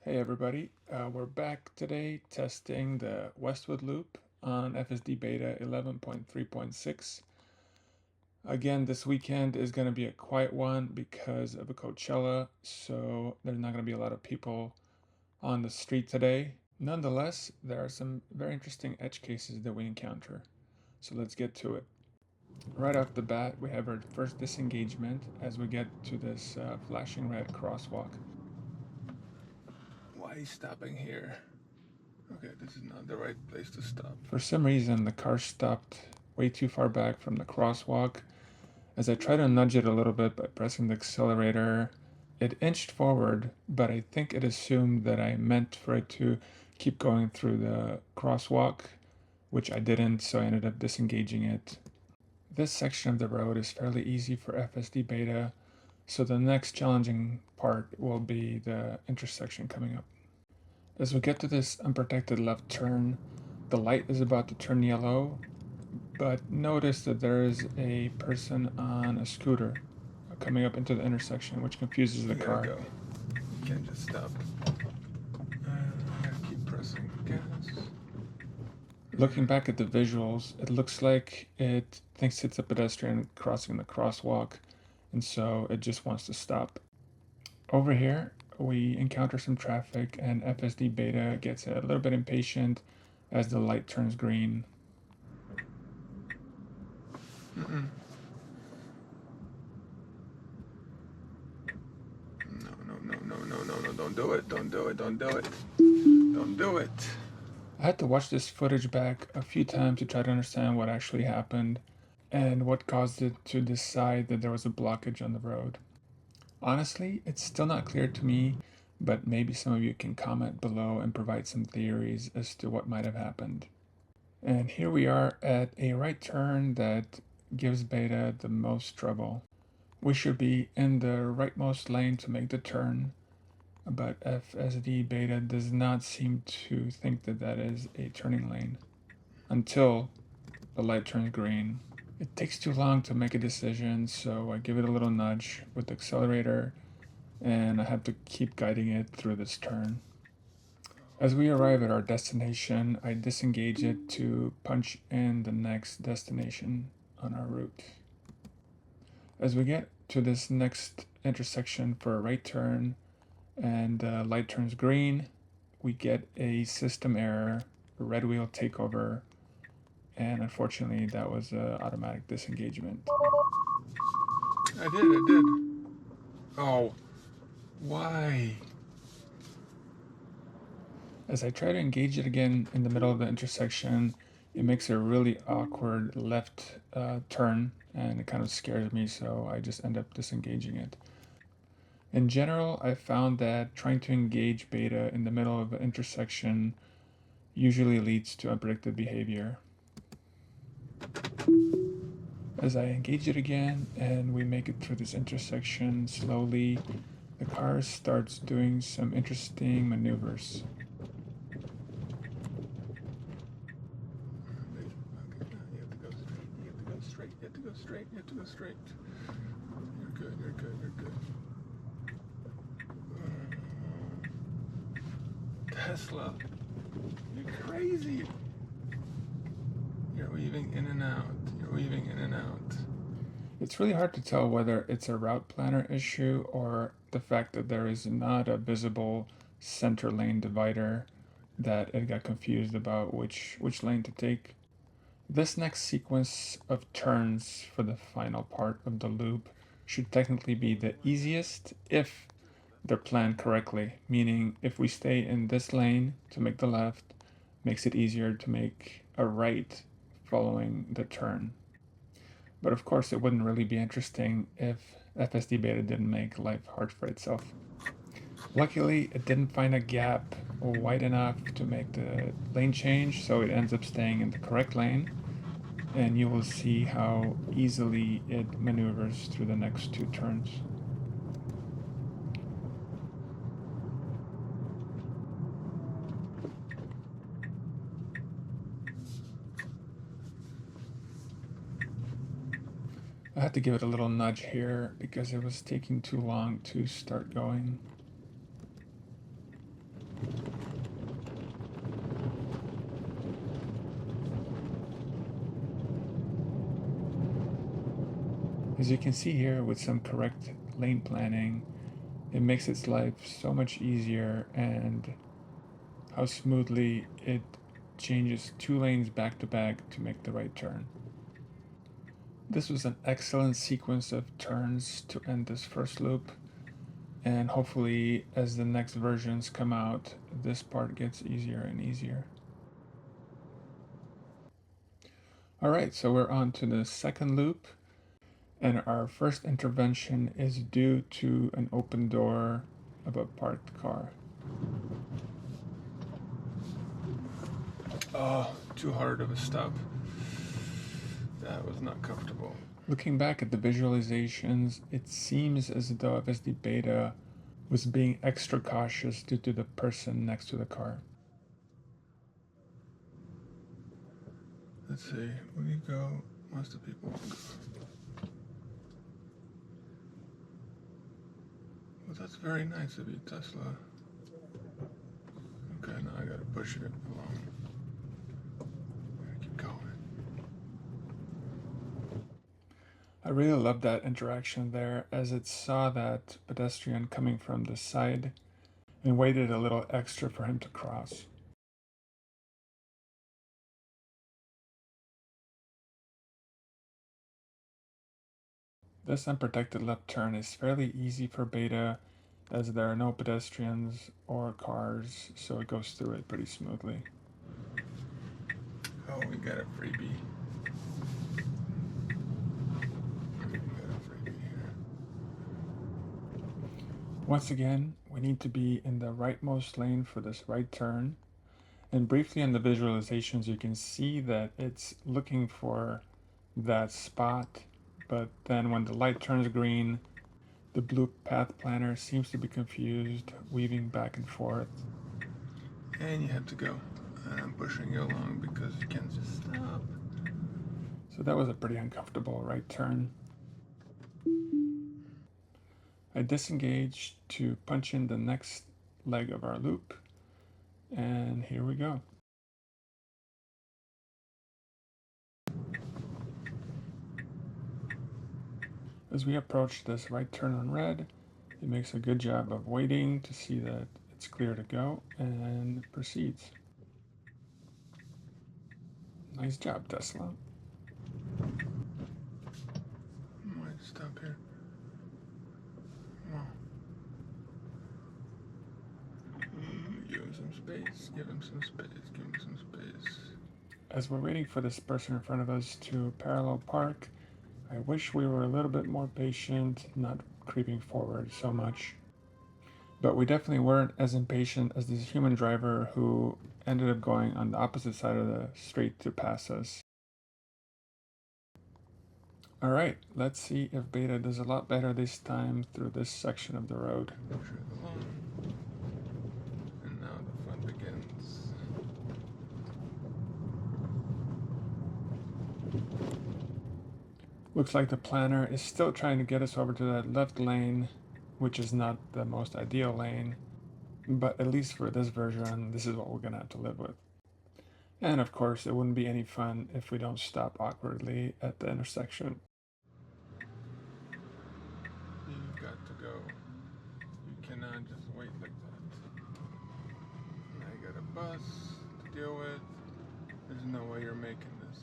Hey everybody, we're back today testing the Westwood loop on FSD beta 11.3.6. Again, this weekend is going to be a quiet one because of a Coachella, so there's not going to be a lot of people on the street today. Nonetheless, there are some very interesting edge cases that we encounter, so let's get to it. Right off the bat, we have our first disengagement as we get to this flashing red crosswalk. Why are you stopping here? Okay, this is not the right place to stop. For some reason, the car stopped way too far back from the crosswalk. As I tried to nudge it a little bit by pressing the accelerator, it inched forward, but I think it assumed that I meant for it to keep going through the crosswalk, which I didn't, so I ended up disengaging it. This section of the road is fairly easy for FSD beta, so the next challenging part will be the intersection coming up. As we get to this unprotected left turn, the light is about to turn yellow, but notice that there is a person on a scooter coming up into the intersection, which confuses the car. Go. You can't just stop. I gotta keep pressing gas. Looking back at the visuals, it looks like it thinks it's a pedestrian crossing the crosswalk, and so it just wants to stop. Over here, we encounter some traffic, and FSD beta gets a little bit impatient as the light turns green. Mm-mm. No, don't do it, don't do it, don't do it. Don't do it. I had to watch this footage back a few times to try to understand what actually happened and what caused it to decide that there was a blockage on the road. Honestly, it's still not clear to me, but maybe some of you can comment below and provide some theories as to what might have happened. And here we are at a right turn that gives beta the most trouble. We should be in the rightmost lane to make the turn, but FSD beta does not seem to think that that is a turning lane until the light turns green. It takes too long to make a decision, so I give it a little nudge with the accelerator and I have to keep guiding it through this turn. As we arrive at our destination, I disengage it to punch in the next destination on our route. As we get to this next intersection for a right turn and the light turns green, we get a system error, a red wheel takeover, and unfortunately that was an automatic disengagement. I did. Oh, why? As I try to engage it again in the middle of the intersection, it makes a really awkward left turn and it kind of scares me, so I just end up disengaging it. In general, I found that trying to engage beta in the middle of an intersection usually leads to unpredicted behavior. As I engage it again and we make it through this intersection slowly, the car starts doing some interesting maneuvers. You have to go straight. You're good. Tesla, you're crazy. You're weaving in and out. It's really hard to tell whether it's a route planner issue or the fact that there is not a visible center lane divider, that it got confused about which lane to take. This next sequence of turns for the final part of the loop should technically be the easiest if they're planned correctly, meaning if we stay in this lane to make the left, makes it easier to make a right following the turn. But of course, it wouldn't really be interesting if FSD beta didn't make life hard for itself. Luckily, it didn't find a gap wide enough to make the lane change, so it ends up staying in the correct lane, and you will see how easily it maneuvers through the next two turns. I had to give it a little nudge here because it was taking too long to start going. As you can see here, with some correct lane planning, it makes its life so much easier, and how smoothly it changes 2 lanes back to back to make the right turn. This was an excellent sequence of turns to end this first loop, and hopefully as the next versions come out, this part gets easier and easier. Alright, so we're on to the second loop, and our first intervention is due to an open door of a parked car. Oh, too hard of a stop. That was not comfortable. Looking back at the visualizations, it seems as though FSD Beta was being extra cautious due to the person next to the car. Let's see, will you go? Most of the people won't go. Well, that's very nice of you, Tesla. Okay, now I gotta push it along. Keep going. I really loved that interaction there, as it saw that pedestrian coming from the side and waited a little extra for him to cross. This unprotected left turn is fairly easy for Beta, as there are no pedestrians or cars, so it goes through it pretty smoothly. Oh, we got a freebie. Once again, we need to be in the rightmost lane for this right turn. And briefly in the visualizations, you can see that it's looking for that spot, but then when the light turns green, the blue path planner seems to be confused, weaving back and forth. And you have to go. I'm pushing you along because you can't just stop. So that was a pretty uncomfortable right turn. I disengaged to punch in the next leg of our loop, and here we go. As we approach this right turn on red, it makes a good job of waiting to see that it's clear to go and proceeds. Nice job, Tesla. Might stop here. Wow. Give him some space, give him some space, give him some space. As we're waiting for this person in front of us to parallel park, I wish we were a little bit more patient, not creeping forward so much. But we definitely weren't as impatient as this human driver who ended up going on the opposite side of the street to pass us. Alright, let's see if Beta does a lot better this time through this section of the road. And now the fun begins. Looks like the planner is still trying to get us over to that left lane, which is not the most ideal lane, but at least for this version, this is what we're gonna have to live with. And of course, it wouldn't be any fun if we don't stop awkwardly at the intersection. You've got to go. You cannot just wait like that. I got a bus to deal with. There's no way you're making this.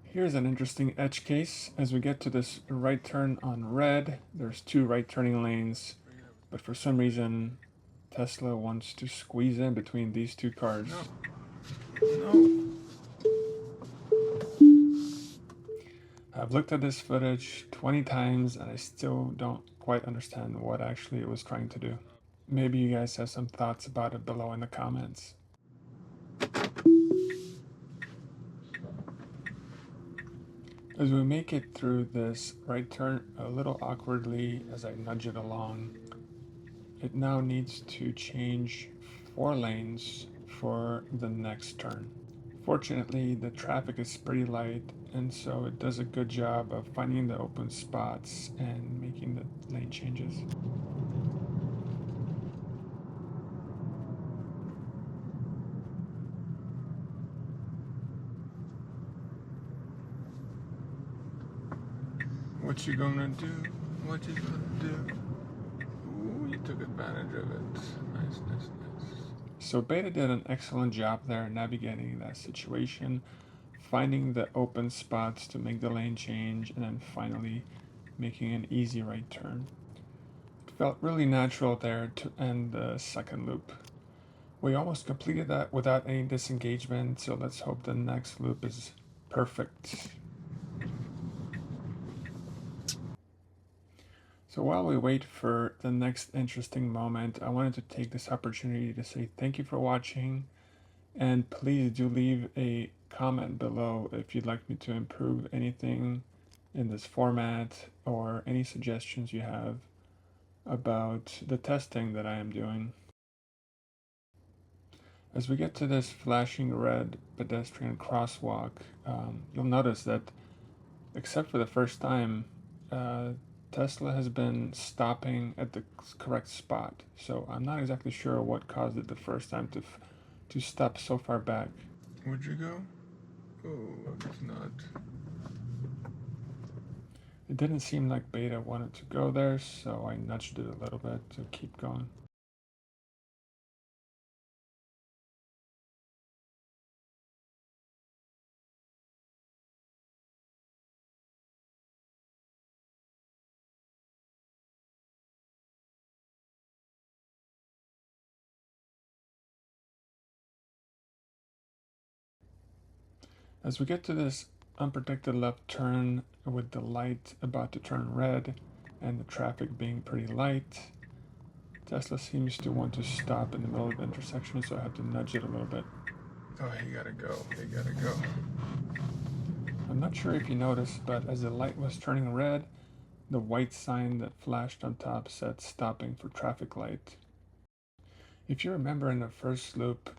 Here's an interesting edge case. As we get to this right turn on red, there's 2 right turning lanes, but for some reason, Tesla wants to squeeze in between these 2 cars. No. I've looked at this footage 20 times and I still don't quite understand what actually it was trying to do. Maybe you guys have some thoughts about it below in the comments. As we make it through this right turn a little awkwardly as I nudge it along, it now needs to change 4 lanes for the next turn. Fortunately, the traffic is pretty light, and so it does a good job of finding the open spots and making the lane changes. What you gonna do? What you gonna do? Ooh, you took advantage of it. Nice, nice, nice. So Beta did an excellent job there navigating that situation, finding the open spots to make the lane change, and then finally making an easy right turn. It felt really natural there to end the second loop. We almost completed that without any disengagement, so let's hope the next loop is perfect. So while we wait for the next interesting moment, I wanted to take this opportunity to say thank you for watching, and please do leave a comment below if you'd like me to improve anything in this format or any suggestions you have about the testing that I am doing. As we get to this flashing red pedestrian crosswalk, you'll notice that except for the first time, uh, Tesla has been stopping at the correct spot. So I'm not exactly sure what caused it the first time to stop so far back. Would you go? Oh, I guess not. It didn't seem like Beta wanted to go there, so I nudged it a little bit to keep going. As we get to this unprotected left turn with the light about to turn red and the traffic being pretty light, Tesla seems to want to stop in the middle of the intersection, so I have to nudge it a little bit. Oh, he gotta go. He gotta go. I'm not sure if you noticed, but as the light was turning red, the white sign that flashed on top said stopping for traffic light. If you remember in the first loop,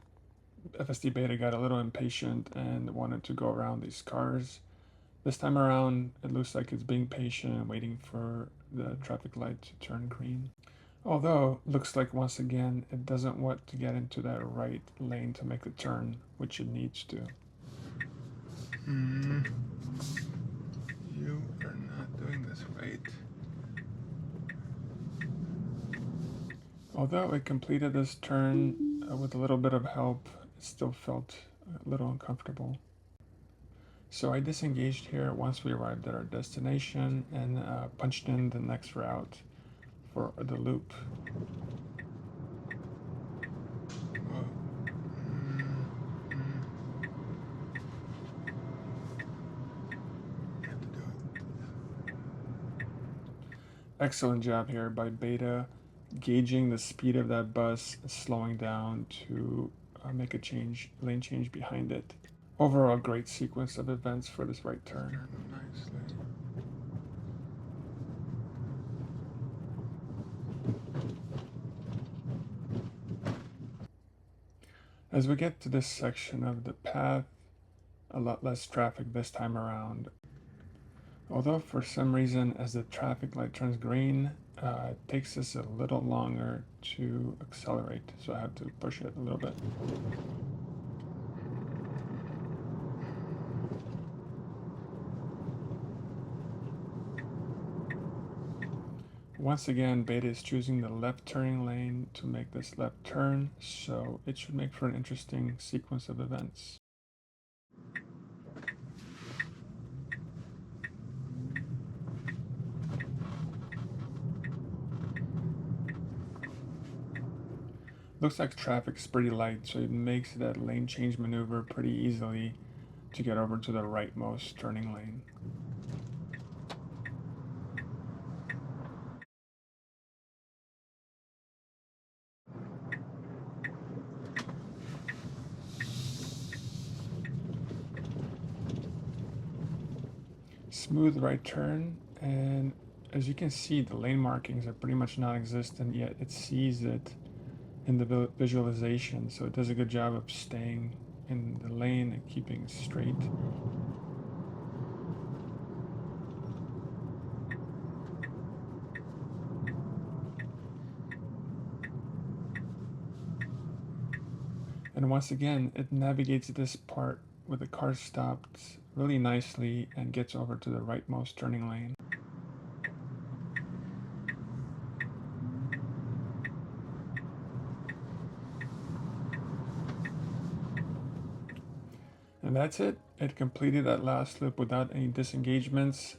FSD Beta got a little impatient and wanted to go around these cars. This time around, it looks like it's being patient and waiting for the traffic light to turn green. Although, looks like once again, it doesn't want to get into that right lane to make the turn, which it needs to. You are not doing this right. Although it completed this turn with a little bit of help, it still felt a little uncomfortable. So I disengaged here once we arrived at our destination and punched in the next route for the loop. Excellent job here by Beta, gauging the speed of that bus, slowing down to make a lane change behind it. Overall, great sequence of events for this right turn. Nicely. As we get to this section of the path, a lot less traffic this time around. Although for some reason, as the traffic light turns green, it takes us a little longer to accelerate, so I have to push it a little bit. Once again, Beta is choosing the left turning lane to make this left turn, so it should make for an interesting sequence of events. Looks like traffic's pretty light, so it makes that lane change maneuver pretty easily to get over to the rightmost turning lane. Smooth right turn, and as you can see, the lane markings are pretty much non-existent, yet it sees it in the visualization, so it does a good job of staying in the lane and keeping straight. And once again, it navigates this part where the car stopped really nicely and gets over to the rightmost turning lane. And that's it. It completed that last loop without any disengagements.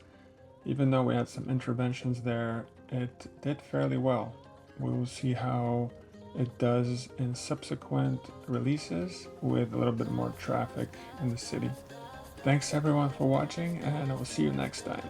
Even though we had some interventions there, it did fairly well. We will see how it does in subsequent releases with a little bit more traffic in the city. Thanks everyone for watching, and I will see you next time.